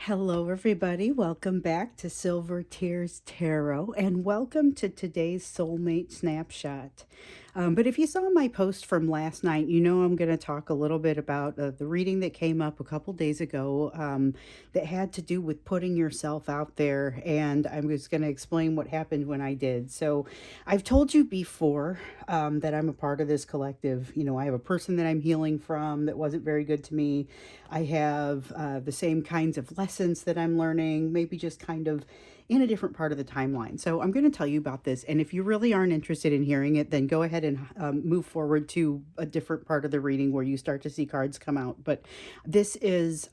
Hello, everybody. Welcome back to Silver Tears Tarot, and welcome to today's Soulmate Snapshot. But if you saw my post from last night, you know I'm going to talk a little bit about the reading that came up a couple days ago that had to do with putting yourself out there, and I was going to explain what happened when I did. So I've told you before that I'm a part of this collective. You know, I have a person that I'm healing from that wasn't very good to me. I have the same kinds of lessons that I'm learning, maybe just kind of in a different part of the timeline. So I'm going to tell you about this. And if you really aren't interested in hearing it, then go ahead and move forward to a different part of the reading where you start to see cards come out. But this is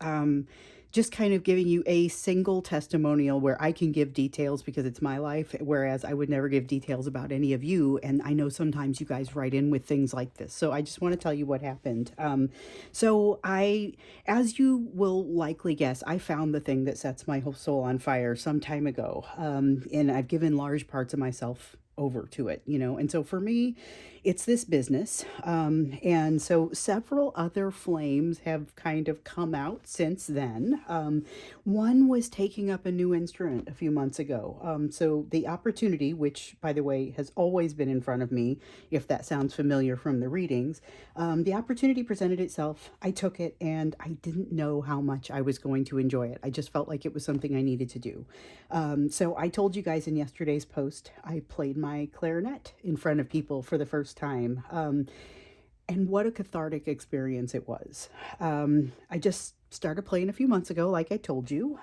just kind of giving you a single testimonial where I can give details because it's my life, whereas I would never give details about any of you. And I know sometimes you guys write in with things like this. So I just want to tell you what happened. As you will likely guess, I found the thing that sets my whole soul on fire some time ago. And I've given large parts of myself over to it, you know. And so for me, it's this business. And so several other flames have kind of come out since then. One was taking up a new instrument a few months ago. So the opportunity, which by the way has always been in front of me, if that sounds familiar from the readings, the opportunity presented itself. I took it and I didn't know how much I was going to enjoy it. I just felt like it was something I needed to do. So I told you guys in yesterday's post, I played my clarinet in front of people for the first time. And what a cathartic experience it was. I just started playing a few months ago, like I told you.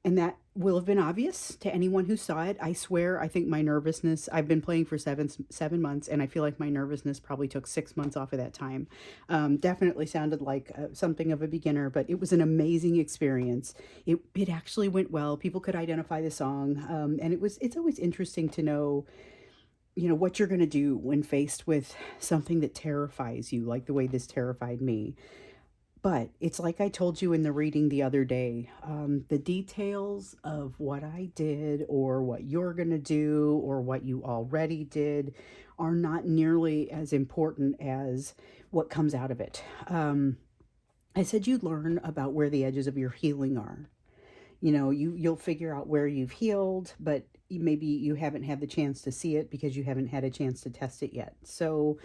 And that will have been obvious to anyone who saw it. I swear, I think my nervousness, I've been playing for seven months, and I feel like my nervousness probably took 6 months off of that time. Definitely sounded like something of a beginner, but it was an amazing experience. It actually went well. People could identify the song. And it's always interesting to know, you know, what you're going to do when faced with something that terrifies you, like the way this terrified me. But it's like I told you in the reading the other day, the details of what I did or what you're going to do or what you already did are not nearly as important as what comes out of it. I said you learn about where the edges of your healing are. You know, you'll figure out where you've healed, but maybe you haven't had the chance to see it because you haven't had a chance to test it yet. So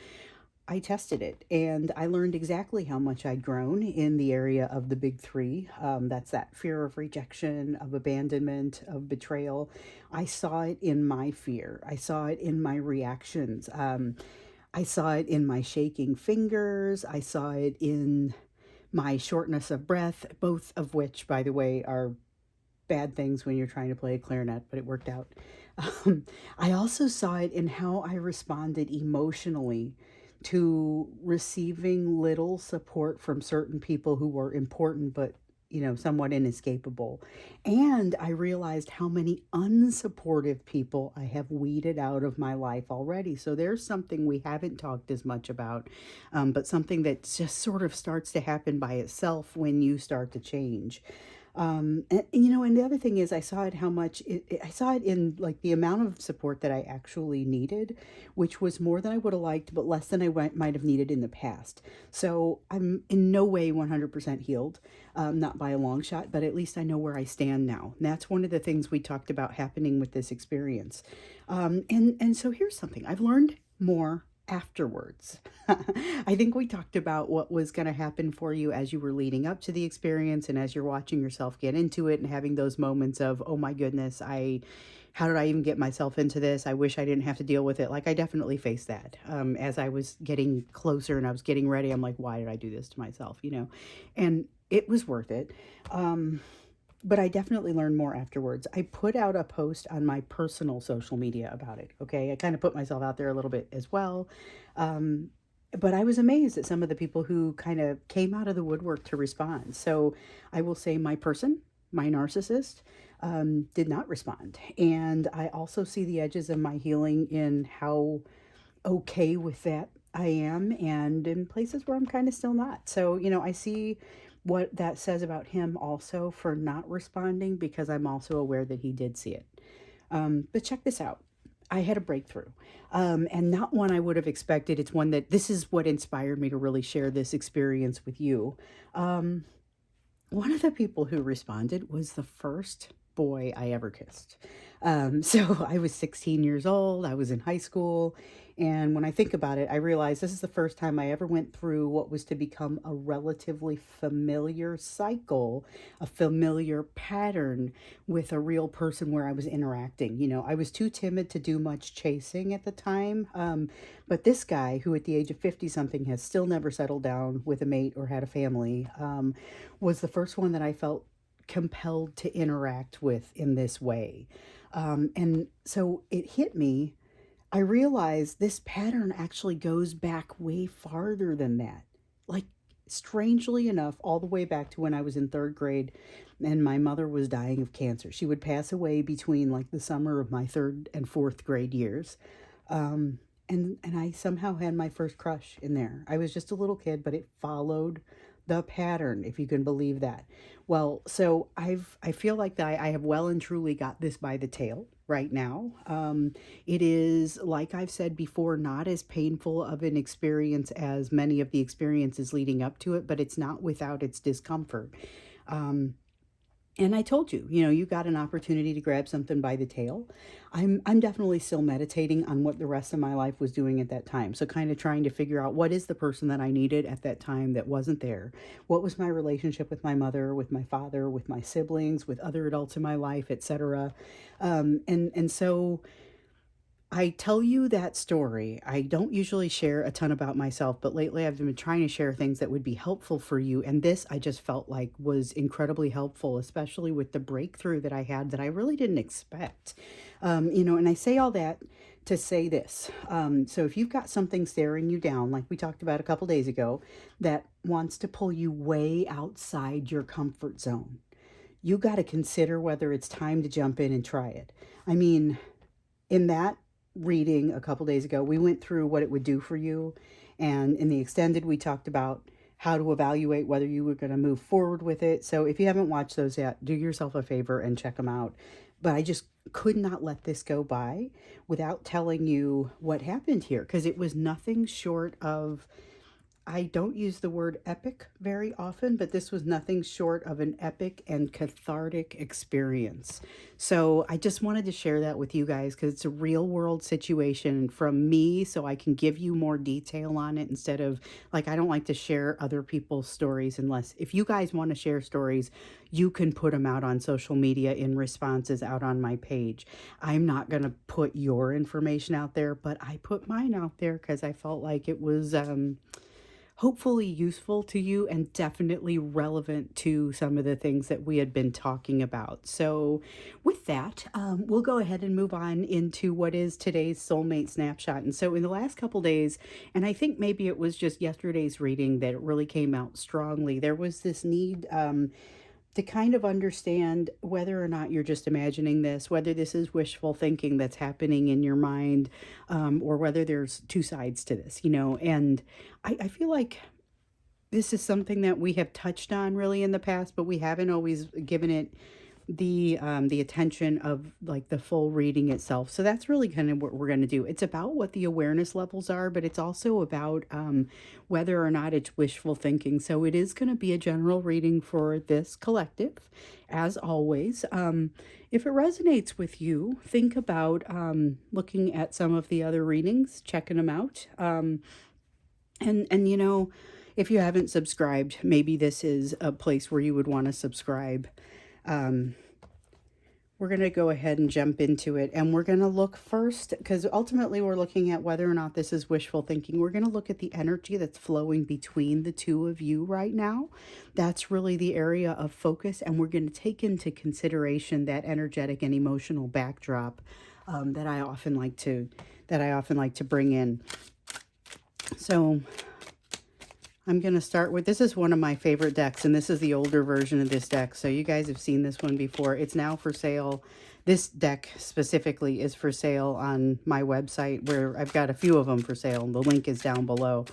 I tested it and I learned exactly how much I'd grown in the area of the big three. That's that fear of rejection, of abandonment, of betrayal. I saw it in my fear. I saw it in my reactions. I saw it in my shaking fingers. I saw it in my shortness of breath, both of which, by the way, are bad things when you're trying to play a clarinet, but it worked out. Um, I also saw it in how I responded emotionally to receiving little support from certain people who were important, but you know, somewhat inescapable. And I realized how many unsupportive people I have weeded out of my life already. So there's something we haven't talked as much about, but something that just sort of starts to happen by itself when you start to change. You know, and the other thing is, I saw it how much I saw it in like the amount of support that I actually needed, which was more than I would have liked, but less than might have needed in the past. So I'm in no way 100% healed, not by a long shot, but at least I know where I stand now. And that's one of the things we talked about happening with this experience. And so here's something I've learned more afterwards. I think we talked about what was going to happen for you as you were leading up to the experience and as you're watching yourself get into it and having those moments of, oh my goodness, how did I even get myself into this? I wish I didn't have to deal with it. Like I definitely faced that as I was getting closer and I was getting ready. I'm like, why did I do this to myself? You know, and it was worth it. But I definitely learned more afterwards. I put out a post on my personal social media about it. Okay. I kind of put myself out there a little bit as well. Um, but I was amazed at some of the people who kind of came out of the woodwork to respond. So I will say my narcissist, did not respond. And I also see the edges of my healing in how okay with that I am, and in places where I'm kind of still not. So, you know, I see what that says about him also for not responding because I'm also aware that he did see it. But check this out. I had a breakthrough, and not one I would have expected. It's one that this is what inspired me to really share this experience with you. Um, one of the people who responded was the first boy I ever kissed. So I was 16 years old, I was in high school, and when I think about it, I realize this is the first time I ever went through what was to become a relatively familiar cycle, a familiar pattern with a real person where I was interacting. I was too timid to do much chasing at the time. But this guy, who at the age of 50 something has still never settled down with a mate or had a family, was the first one that I felt compelled to interact with in this way. And so it hit me. I realized this pattern actually goes back way farther than that. Like, strangely enough, all the way back to when I was in third grade and my mother was dying of cancer. She would pass away between like the summer of my third and fourth grade years. And I somehow had my first crush in there. I was just a little kid, but it followed the pattern, if you can believe that. Well, so I feel like that I have well and truly got this by the tail right now. It is, like I've said before, not as painful of an experience as many of the experiences leading up to it, but it's not without its discomfort. Um, and I told you, you got an opportunity to grab something by the tail. I'm definitely still meditating on what the rest of my life was doing at that time. So kind of trying to figure out what is the person that I needed at that time that wasn't there. What was my relationship with my mother, with my father, with my siblings, with other adults in my life, etc. And so I tell you that story. I don't usually share a ton about myself, but lately I've been trying to share things that would be helpful for you. And this I just felt like was incredibly helpful, especially with the breakthrough that I had that I really didn't expect. And I say all that to say this. So if you've got something staring you down, like we talked about a couple days ago, that wants to pull you way outside your comfort zone, you got to consider whether it's time to jump in and try it. I mean, in that reading a couple days ago, we went through what it would do for you. And in the extended, we talked about how to evaluate whether you were going to move forward with it. So if you haven't watched those yet, do yourself a favor and check them out. But I just could not let this go by without telling you what happened here, because it was nothing short of, I don't use the word epic very often, but this was nothing short of an epic and cathartic experience. So I just wanted to share that with you guys because it's a real world situation from me, so I can give you more detail on it instead of, like, I don't like to share other people's stories unless, if you guys want to share stories, you can put them out on social media in responses out on my page. I'm not going to put your information out there, but I put mine out there because I felt like it was, hopefully useful to you and definitely relevant to some of the things that we had been talking about. So with that, we'll go ahead and move on into what is today's soulmate snapshot. And so in the last couple days, and I think maybe it was just yesterday's reading that it really came out strongly, there was this need to kind of understand whether or not you're just imagining this, whether this is wishful thinking that's happening in your mind, or whether there's two sides to this, And I feel like this is something that we have touched on really in the past, but we haven't always given it the attention of like the full reading itself. So that's really kind of what we're going to do. It's about what the awareness levels are, but it's also about whether or not it's wishful thinking. So it is going to be a general reading for this collective, as always. If it resonates with you, think about looking at some of the other readings, checking them out. And if you haven't subscribed, maybe this is a place where you would want to subscribe. We're going to go ahead and jump into it, and we're going to look first, because ultimately we're looking at whether or not this is wishful thinking. We're going to look at the energy that's flowing between the two of you right now. That's really the area of focus, and we're going to take into consideration that energetic and emotional backdrop that I often like to bring in. So I'm going to start with, this is one of my favorite decks, and this is the older version of this deck. So you guys have seen this one before. It's now for sale. This deck specifically is for sale on my website, where I've got a few of them for sale. The link is down below.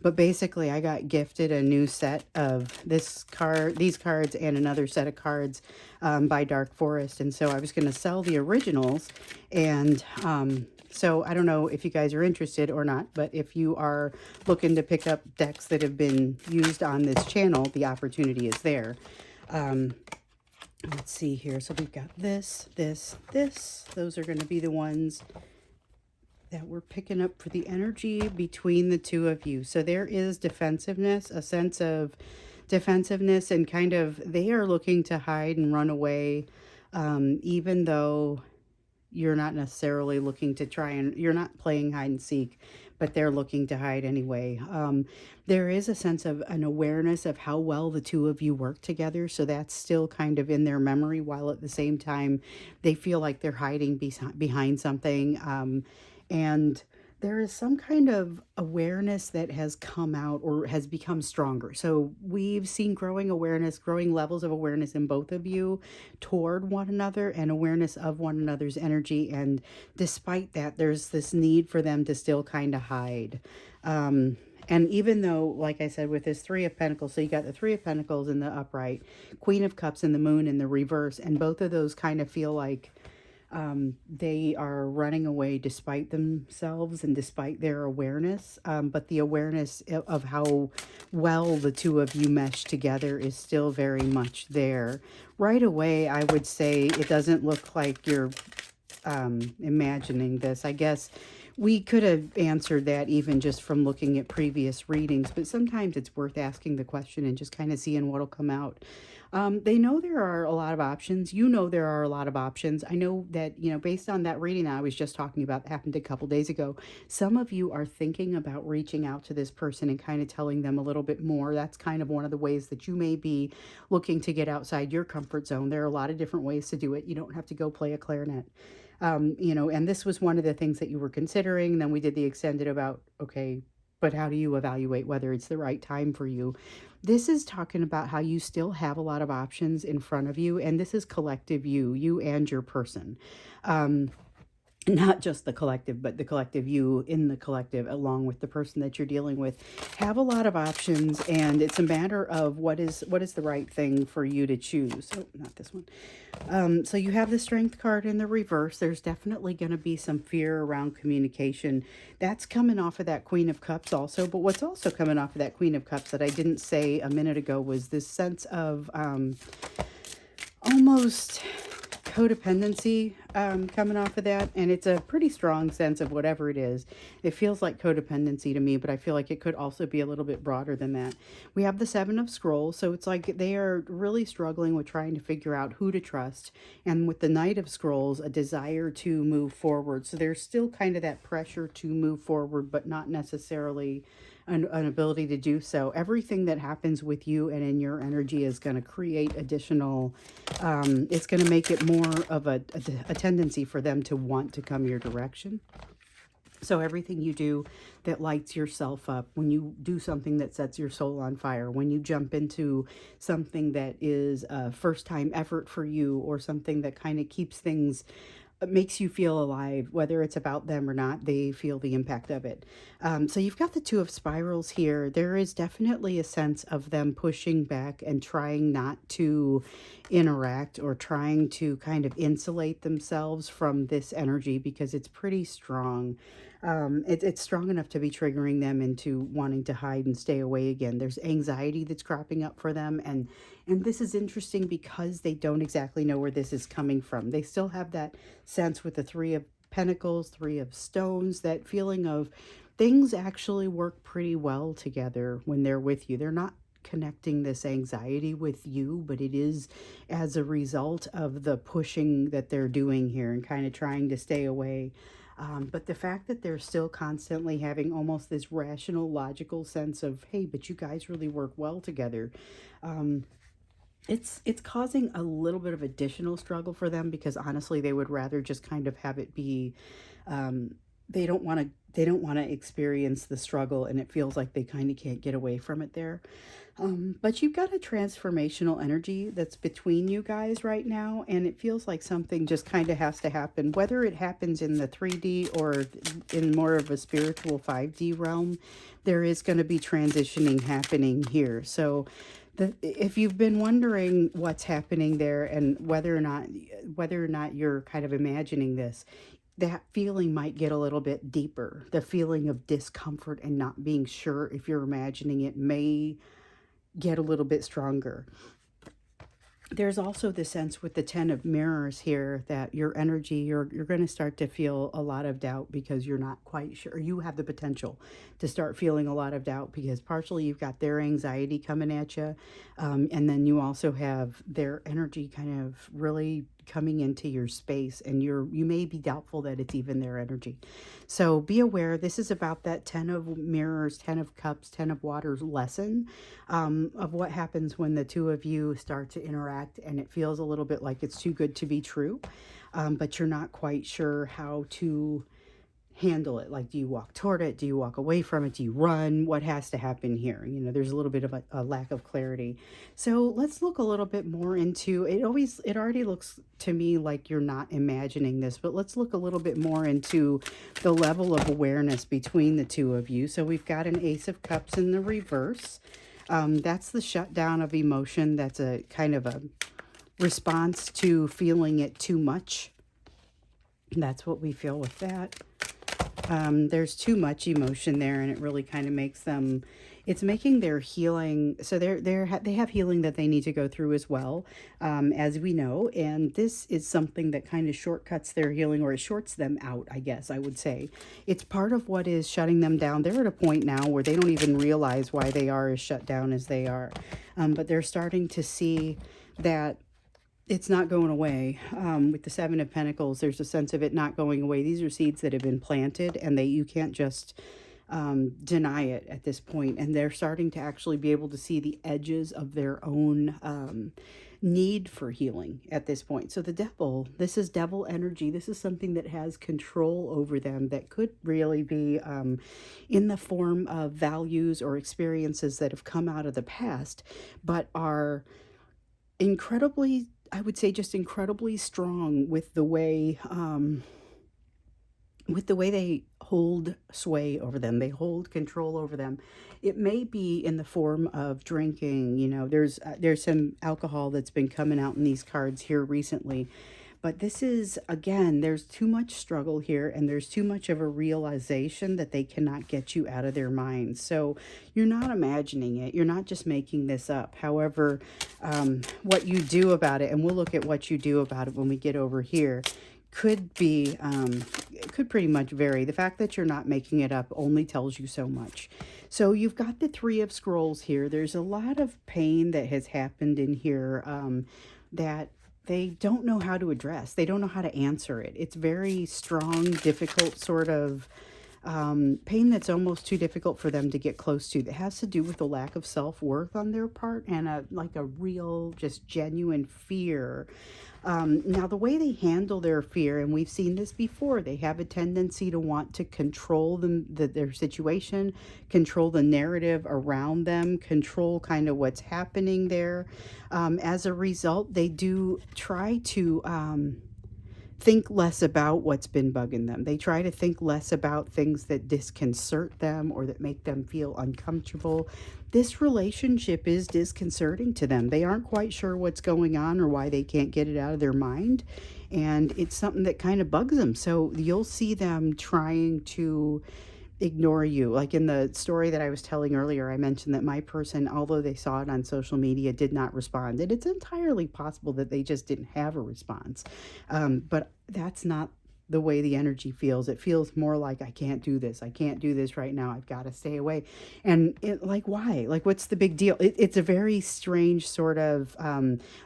But basically, I got gifted a new set of these cards and another set of cards by Dark Forest. And so I was going to sell the originals, and so I don't know if you guys are interested or not, but if you are looking to pick up decks that have been used on this channel, the opportunity is there. Um, let's see here. So we've got this. Those are going to be the ones that we're picking up for the energy between the two of you. So there is defensiveness, a sense of defensiveness, and kind of they are looking to hide and run away, even though you're not necessarily looking to try and you're not playing hide and seek, but they're looking to hide anyway. There is a sense of an awareness of how well the two of you work together. So that's still kind of in their memory, while at the same time, they feel like they're hiding behind something. And there is some kind of awareness that has come out or has become stronger. So we've seen growing awareness, growing levels of awareness in both of you toward one another and awareness of one another's energy. And despite that, there's this need for them to still kind of hide. And even though, like I said, with this Three of Pentacles, so you got the Three of Pentacles in the upright, Queen of Cups in the Moon in the reverse, and both of those kind of feel like they are running away despite themselves and despite their awareness. But the awareness of how well the two of you mesh together is still very much there. Right away, I would say it doesn't look like you're imagining this. I guess we could have answered that even just from looking at previous readings, but sometimes it's worth asking the question and just kind of seeing what'll come out. They know there are a lot of options. You know there are a lot of options. I know that, based on that reading that I was just talking about, that happened a couple days ago, some of you are thinking about reaching out to this person and kind of telling them a little bit more. That's kind of one of the ways that you may be looking to get outside your comfort zone. There are a lot of different ways to do it. You don't have to go play a clarinet. And this was one of the things that you were considering. Then we did the extended about, okay, but how do you evaluate whether it's the right time for you? This is talking about how you still have a lot of options in front of you, and this is collective you and your person. Not just the collective, but the collective you in the collective, along with the person that you're dealing with, have a lot of options, and it's a matter of what is the right thing for you to choose. Oh, not this one. So you have the Strength card in the reverse. There's definitely going to be some fear around communication. That's coming off of that Queen of Cups also. But what's also coming off of that Queen of Cups that I didn't say a minute ago was this sense of almost codependency coming off of that, and it's a pretty strong sense of whatever it is. It feels like codependency to me, but I feel like it could also be a little bit broader than that. We have the Seven of Scrolls, so it's like they are really struggling with trying to figure out who to trust, and with the Knight of Scrolls, a desire to move forward. So there's still kind of that pressure to move forward, but not necessarily an ability to do so. Everything that happens with you and in your energy is going to create additional, it's going to make it more of a tendency for them to want to come your direction. So everything you do that lights yourself up, when you do something that sets your soul on fire, when you jump into something that is a first time effort for you, or something that kind of keeps things, makes you feel alive, whether it's about them or not, they feel the impact of it. So you've got the Two of Spirals here. There is definitely a sense of them pushing back and trying not to interact, or trying to kind of insulate themselves from this energy, because it's pretty strong. It's strong enough to be triggering them into wanting to hide and stay away again. There's anxiety that's cropping up for them, and this is interesting because they don't exactly know where this is coming from. They still have that sense with the Three of Pentacles, Three of Stones, that feeling of things actually work pretty well together when they're with you. They're not connecting this anxiety with you, but it is as a result of the pushing that they're doing here and kind of trying to stay away. But the fact that they're still constantly having almost this rational, logical sense of, hey, but you guys really work well together. It's causing a little bit of additional struggle for them, because honestly, they would rather just kind of have it be, they don't want to experience the struggle, and it feels like they kind of can't get away from it there. But you've got a transformational energy that's between you guys right now, and it feels like something just kind of has to happen, whether it happens in the 3D or in more of a spiritual 5D realm. There is going to be transitioning happening here. So if you've been wondering what's happening there, and whether or not you're kind of imagining this, that feeling might get a little bit deeper. The feeling of discomfort and not being sure if you're imagining it may get a little bit stronger. There's also the sense with the 10 of mirrors here that your energy, you're going to start to feel a lot of doubt because you're not quite sure. You have the potential to start feeling a lot of doubt because partially you've got their anxiety coming at you, and then you also have their energy kind of really coming into your space, and you may be doubtful that it's even their energy. So be aware, this is about that 10 of mirrors, 10 of cups, 10 of waters lesson, of what happens when the two of you start to interact and it feels a little bit like it's too good to be true, but you're not quite sure how to handle it. Like, do you walk toward it? Do you walk away from it? Do you run? What has to happen here? You know, there's a little bit of a lack of clarity. So let's look a little bit more into it. It already looks to me like you're not imagining this, but let's look a little bit more into the level of awareness between the two of you. So we've got an Ace of Cups in the reverse. That's the shutdown of emotion. That's a kind of a response to feeling it too much. That's what we feel with that. There's too much emotion there, and it really kind of makes them. It's making their healing. So they have healing that they need to go through as well, as we know. And this is something that kind of shortcuts their healing, or it shorts them out. I guess I would say it's part of what is shutting them down. They're at a point now where they don't even realize why they are as shut down as they are, but they're starting to see that it's not going away. With the Seven of Pentacles, there's a sense of it not going away. These are seeds that have been planted, and you can't just deny it at this point. And they're starting to actually be able to see the edges of their own need for healing at this point. So the devil, this is devil energy. This is something that has control over them that could really be in the form of values or experiences that have come out of the past, but are incredibly, I would say, just incredibly strong with the way they hold sway over them. They hold control over them. It may be in the form of drinking. You know, there's some alcohol that's been coming out in these cards here recently. But this is, again, there's too much struggle here, and there's too much of a realization that they cannot get you out of their minds. So you're not imagining it. You're not just making this up. However, what you do about it, and we'll look at what you do about it when we get over here, could be, it could pretty much vary. The fact that you're not making it up only tells you so much. So you've got the Three of Scrolls here. There's a lot of pain that has happened in here, that they don't know how to address. They don't know how to answer it. It's very strong, difficult sort of pain that's almost too difficult for them to get close to. That has to do with the lack of self-worth on their part, and like a real, just genuine fear. Now, the way they handle their fear, and we've seen this before, they have a tendency to want to control their situation, control the narrative around them, control kind of what's happening there. As a result, they do try to think less about what's been bugging them. They try to think less about things that disconcert them or that make them feel uncomfortable. This relationship is disconcerting to them. They aren't quite sure what's going on or why they can't get it out of their mind. And it's something that kind of bugs them. So you'll see them trying to ignore you. Like in the story that I was telling earlier, I mentioned that my person, although they saw it on social media, did not respond. And it's entirely possible that they just didn't have a response. But that's not the way the energy feels. It feels more like, I can't do this. I can't do this right now. I've got to stay away. And like, why? Like, what's the big deal? It's a very strange sort of,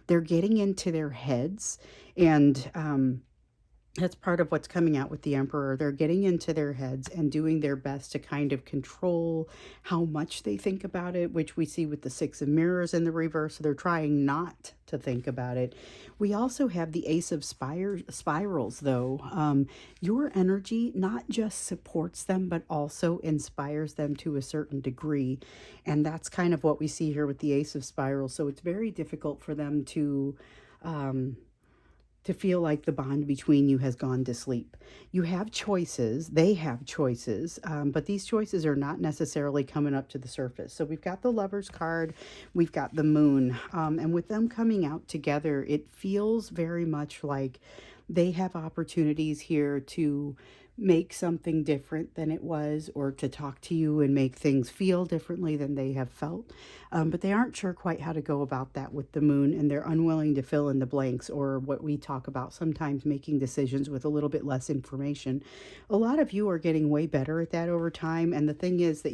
they're getting into their heads, and that's part of what's coming out with the Emperor. They're getting into their heads and doing their best to kind of control how much they think about it, which we see with the Six of Mirrors in the reverse. So they're trying not to think about it. We also have the Ace of Spirals, though. Your energy not just supports them, but also inspires them to a certain degree. And that's kind of what we see here with the Ace of Spirals. So it's very difficult for them Um, to feel like the bond between you has gone to sleep. You have choices, they have choices, but these choices are not necessarily coming up to the surface. So we've got the Lovers card, we've got the Moon, and with them coming out together, it feels very much like they have opportunities here to make something different than it was, or to talk to you and make things feel differently than they have felt. but they aren't sure quite how to go about that with the moon, and they're unwilling to fill in the blanks, or what we talk about sometimes making decisions with a little bit less information. A lot of you are getting way better at that over time, and the thing is that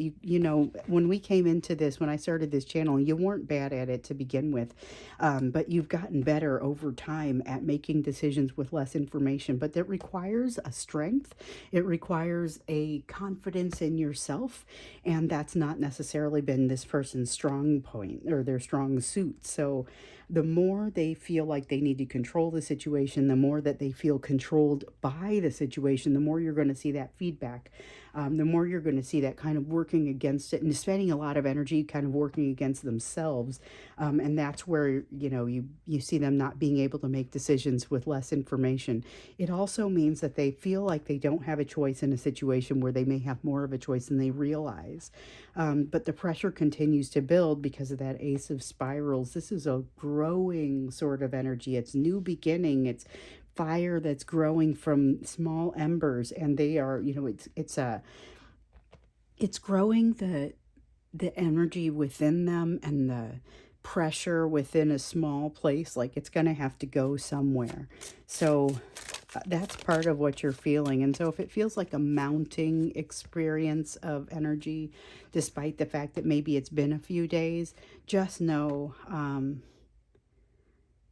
when we came into this, when I started this channel, you weren't bad at it to begin with, but you've gotten better over time at making decisions with less information. But that requires a strength, it requires a confidence in yourself, and that's not necessarily been this person's strong point or their strong suit. So the more they feel like they need to control the situation, the more that they feel controlled by the situation, the more you're going to see that feedback. The more you're going to see that kind of working against it and spending a lot of energy kind of working against themselves. And that's where, you see them not being able to make decisions with less information. It also means that they feel like they don't have a choice in a situation where they may have more of a choice than they realize. But the pressure continues to build because of that Ace of Spirals. This is a growing sort of energy. It's new beginning. It's fire that's growing from small embers, and they are, it's growing the energy within them and the pressure within a small place. Like it's going to have to go somewhere. So that's part of what you're feeling. And so if it feels like a mounting experience of energy, despite the fact that maybe it's been a few days, just know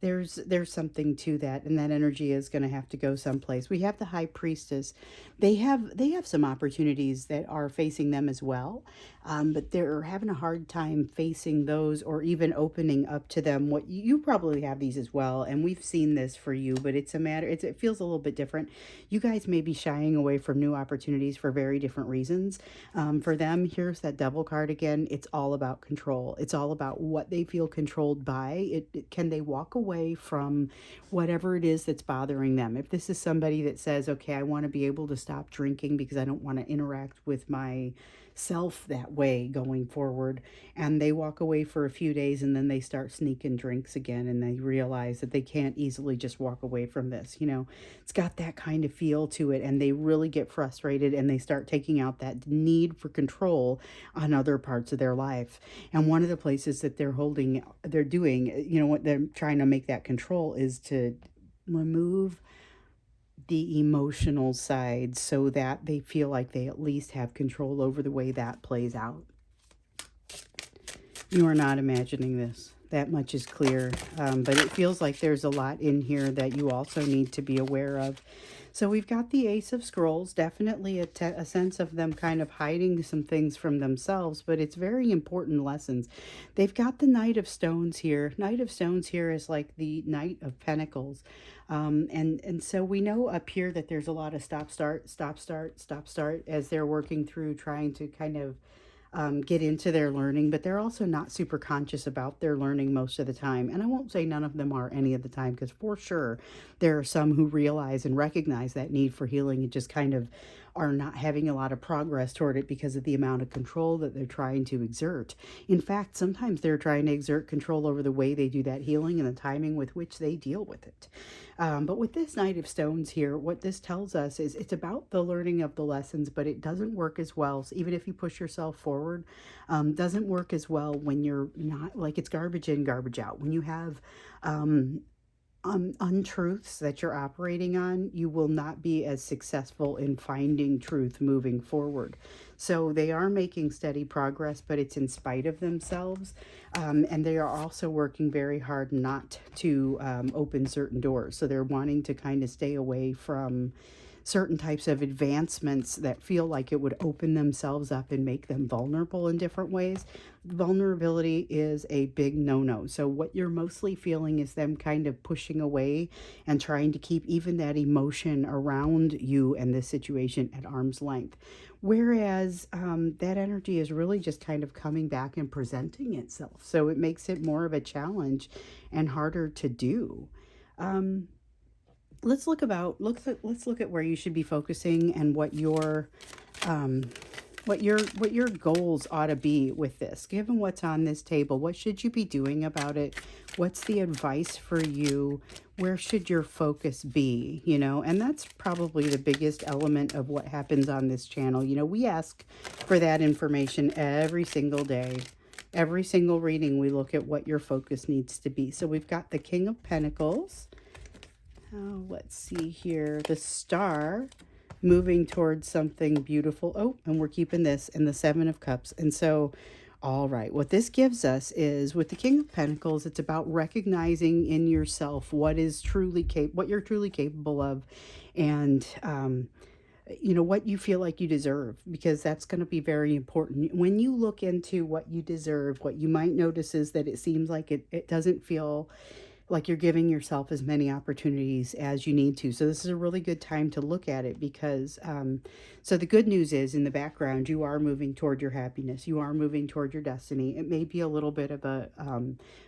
there's something to that, and that energy is going to have to go someplace. We have the High Priestess. They have some opportunities that are facing them as well, but they're having a hard time facing those or even opening up to them. What you probably have these as well, and we've seen this for you, but it's a matter. It feels a little bit different. You guys may be shying away from new opportunities for very different reasons. For them, here's that Devil card again. It's all about control. It's all about what they feel controlled by. Can they walk away from whatever it is that's bothering them? If this is somebody that says, okay, I want to be able to stop drinking because I don't want to interact with myself that way going forward, and they walk away for a few days and then they start sneaking drinks again, and they realize that they can't easily just walk away from this, it's got that kind of feel to it, and they really get frustrated and they start taking out that need for control on other parts of their life. And one of the places that they're doing, what they're trying to make that control is to remove the emotional side so that they feel like they at least have control over the way that plays out. You are not imagining this. That much is clear. But it feels like there's a lot in here that you also need to be aware of. So we've got the Ace of Scrolls, definitely a sense of them kind of hiding some things from themselves, but it's very important lessons. They've got the Knight of Stones here. Knight of Stones here is like the Knight of Pentacles. And so we know up here that there's a lot of stop, start, stop, start, stop, start as they're working through trying to kind of get into their learning, but they're also not super conscious about their learning most of the time. And I won't say none of them are any of the time, because for sure there are some who realize and recognize that need for healing and just kind of are not having a lot of progress toward it because of the amount of control that they're trying to exert. In fact, sometimes they're trying to exert control over the way they do that healing and the timing with which they deal with it. But with this Knight of Stones here, what this tells us is it's about the learning of the lessons, but it doesn't work as well. So even if you push yourself forward, doesn't work as well when you're not, like, it's garbage in, garbage out. When you have untruths that you're operating on, you will not be as successful in finding truth moving forward. So they are making steady progress, but it's in spite of themselves. And they are also working very hard not to open certain doors. So they're wanting to kind of stay away from certain types of advancements that feel like it would open themselves up and make them vulnerable in different ways. Vulnerability is a big no-no. So what you're mostly feeling is them kind of pushing away and trying to keep even that emotion around you and this situation at arm's length. Whereas that energy is really just kind of coming back and presenting itself. So it makes it more of a challenge and harder to do. Let's look at where you should be focusing and what your goals ought to be with this. Given what's on this table, what should you be doing about it? What's the advice for you? Where should your focus be? And that's probably the biggest element of what happens on this channel. We ask for that information every single day. Every single reading, we look at what your focus needs to be. So we've got the King of Pentacles. Oh, let's see here. The Star moving towards something beautiful. Oh, and we're keeping this, and the Seven of Cups. And so, all right, what this gives us is with the King of Pentacles, it's about recognizing in yourself what you're truly capable of, and what you feel like you deserve, because that's going to be very important. When you look into what you deserve, what you might notice is that it seems like it doesn't feel like you're giving yourself as many opportunities as you need to. So this is a really good time to look at it, because so the good news is, in the background, you are moving toward your happiness. You are moving toward your destiny. It may be a little bit of a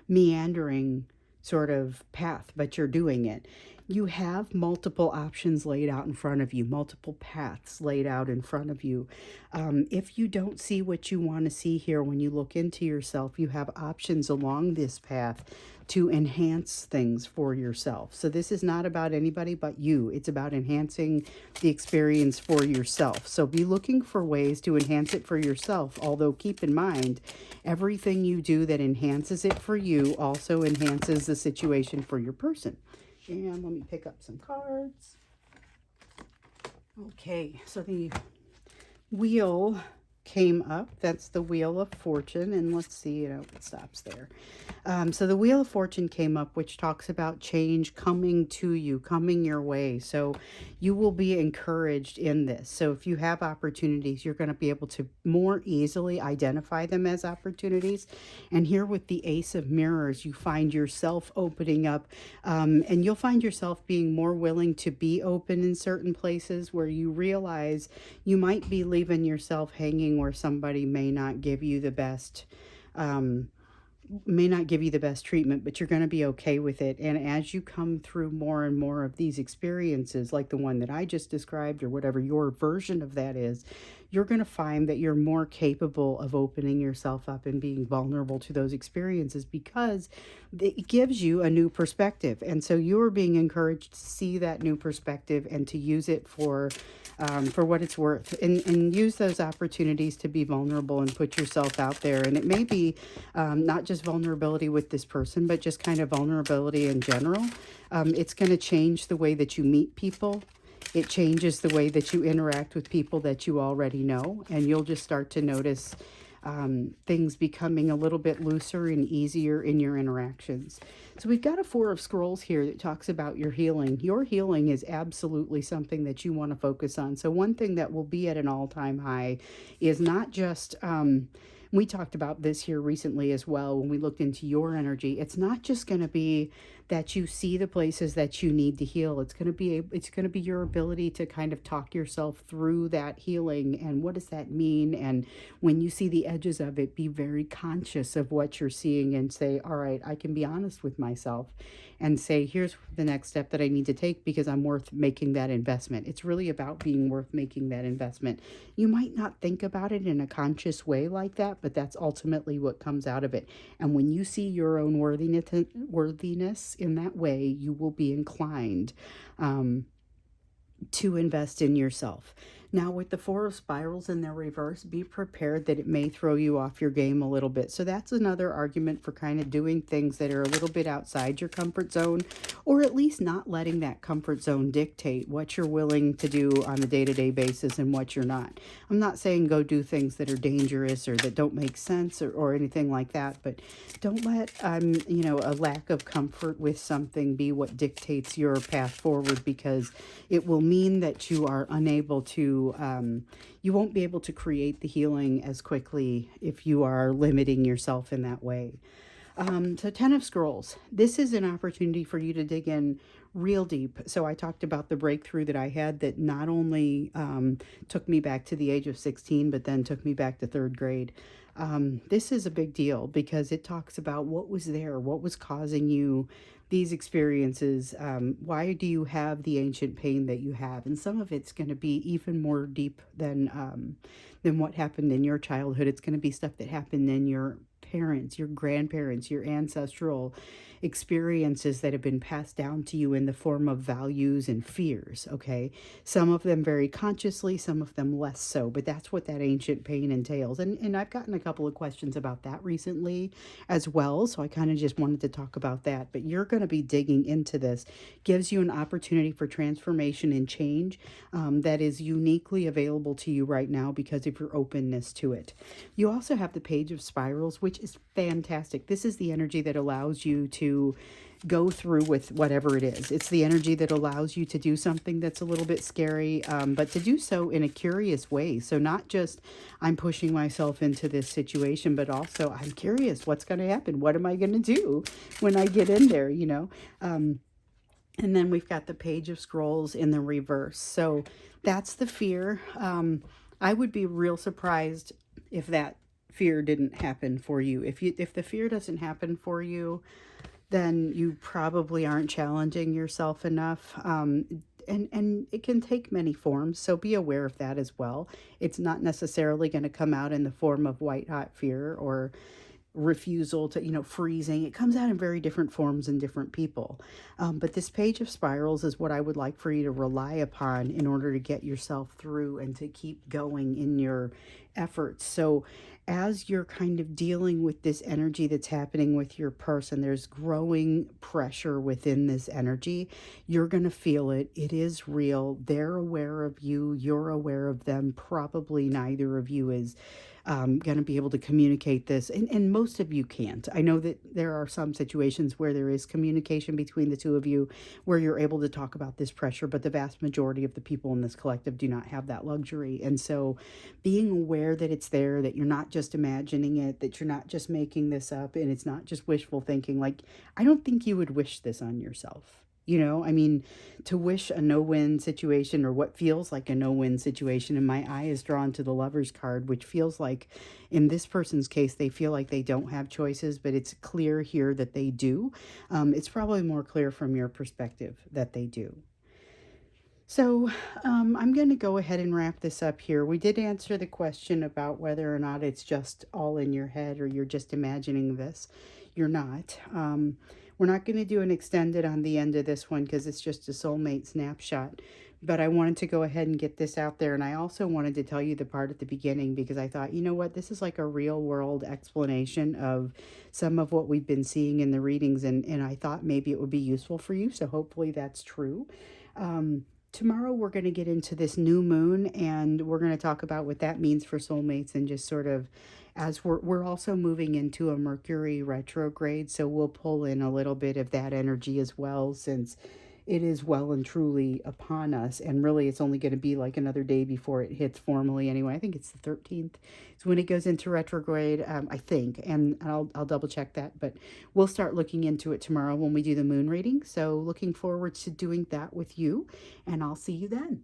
meandering sort of path, but you're doing it. You have multiple options laid out in front of you, multiple paths laid out in front of you. If you don't see what you want to see here when you look into yourself, you have options along this path to enhance things for yourself. So this is not about anybody but you. It's about enhancing the experience for yourself. So be looking for ways to enhance it for yourself, although keep in mind, everything you do that enhances it for you also enhances the situation for your person. And let me pick up some cards. Okay, so the Wheel came up. That's the Wheel of Fortune. And let's see, it stops there. So the Wheel of Fortune came up, which talks about change coming to you, coming your way. So you will be encouraged in this. So if you have opportunities, you're going to be able to more easily identify them as opportunities. And here with the Ace of Mirrors, you find yourself opening up, and you'll find yourself being more willing to be open in certain places where you realize you might be leaving yourself hanging where somebody may not give you the best treatment, but you're going to be okay with it. And as you come through more and more of these experiences, like the one that I just described, or whatever your version of that is, you're going to find that you're more capable of opening yourself up and being vulnerable to those experiences, because it gives you a new perspective. And so you're being encouraged to see that new perspective and to use it for what it's worth, and use those opportunities to be vulnerable and put yourself out there. And it may be not just vulnerability with this person, but just kind of vulnerability in general. It's going to change the way that you meet people. It changes the way that you interact with people that you already know, and you'll just start to notice things becoming a little bit looser and easier in your interactions. So we've got a Four of Scrolls here that talks about your healing. Your healing is absolutely something that you want to focus on. So one thing that will be at an all-time high is not just we talked about this here recently as well when we looked into your energy. It's not just going to be that you see the places that you need to heal. It's going to be your ability to kind of talk yourself through that healing, and what does that mean? And when you see the edges of it, be very conscious of what you're seeing and say, all right, I can be honest with myself and say, here's the next step that I need to take, because I'm worth making that investment. It's really about being worth making that investment. You might not think about it in a conscious way like that, but that's ultimately what comes out of it. And when you see your own worthiness in that way, you will be inclined to invest in yourself. Now, with the Four of Spirals in their reverse, be prepared that it may throw you off your game a little bit. So that's another argument for kind of doing things that are a little bit outside your comfort zone, or at least not letting that comfort zone dictate what you're willing to do on a day-to-day basis and what you're not. I'm not saying go do things that are dangerous or that don't make sense, or anything like that, but don't let a lack of comfort with something be what dictates your path forward, because it will mean that you are unable to you won't be able to create the healing as quickly if you are limiting yourself in that way. So Ten of Scrolls, this is an opportunity for you to dig in real deep. So I talked about the breakthrough that I had that not only took me back to the age of 16, but then took me back to third grade. This is a big deal because it talks about what was there, what was causing you these experiences. Why do you have the ancient pain that you have? And some of it's going to be even more deep than what happened in your childhood. It's going to be stuff that happened in your parents, your grandparents, your ancestral experiences that have been passed down to you in the form of values and fears, okay? Some of them very consciously, some of them less so, but that's what that ancient pain entails. And I've gotten a couple of questions about that recently as well, so I kind of just wanted to talk about that. But you're going to be digging into this. Gives you an opportunity for transformation and change that is uniquely available to you right now because of your openness to it. You also have the Page of Spirals, which is fantastic. This is the energy that allows you to go through with whatever it is. It's the energy that allows you to do something that's a little bit scary, but to do so in a curious way. So not just I'm pushing myself into this situation, but also I'm curious what's going to happen. What am I going to do when I get in there, you know? And then we've got the Page of Scrolls in the reverse. So that's the fear. I would be real surprised if that fear didn't happen for you. If the fear doesn't happen for you, then you probably aren't challenging yourself enough. And it can take many forms, so be aware of that as well. It's not necessarily going to come out in the form of white hot fear or refusal to, freezing. It comes out in very different forms in different people. But this Page of Spirals is what I would like for you to rely upon in order to get yourself through and to keep going in your efforts. So as you're kind of dealing with this energy that's happening with your person, there's growing pressure within this energy. You're going to feel it. It is real. They're aware of you. You're aware of them. Probably neither of you is going to be able to communicate this, and most of you can't. I know that there are some situations where there is communication between the two of you where you're able to talk about this pressure, but the vast majority of the people in this collective do not have that luxury. And so being aware that it's there, that you're not just imagining it, that you're not just making this up, and it's not just wishful thinking. Like, I don't think you would wish this on yourself. I mean, to wish a no-win situation, or what feels like a no-win situation, and my eye is drawn to the Lover's card, which feels like, in this person's case, they feel like they don't have choices, but it's clear here that they do. It's probably more clear from your perspective that they do. So I'm going to go ahead and wrap this up here. We did answer the question about whether or not it's just all in your head or you're just imagining this. You're not. We're not going to do an extended on the end of this one because it's just a soulmate snapshot. But I wanted to go ahead and get this out there. And I also wanted to tell you the part at the beginning because I thought, you know what, this is like a real world explanation of some of what we've been seeing in the readings. And I thought maybe it would be useful for you. So hopefully that's true. Tomorrow we're going to get into this new moon, and we're going to talk about what that means for soulmates, and just sort of, as we're also moving into a Mercury retrograde, so we'll pull in a little bit of that energy as well, since it is well and truly upon us. And really it's only going to be like another day before it hits formally anyway. I think it's the 13th is when it goes into retrograde, I think, and I'll double check that, but we'll start looking into it tomorrow when we do the moon reading. So looking forward to doing that with you, and I'll see you then.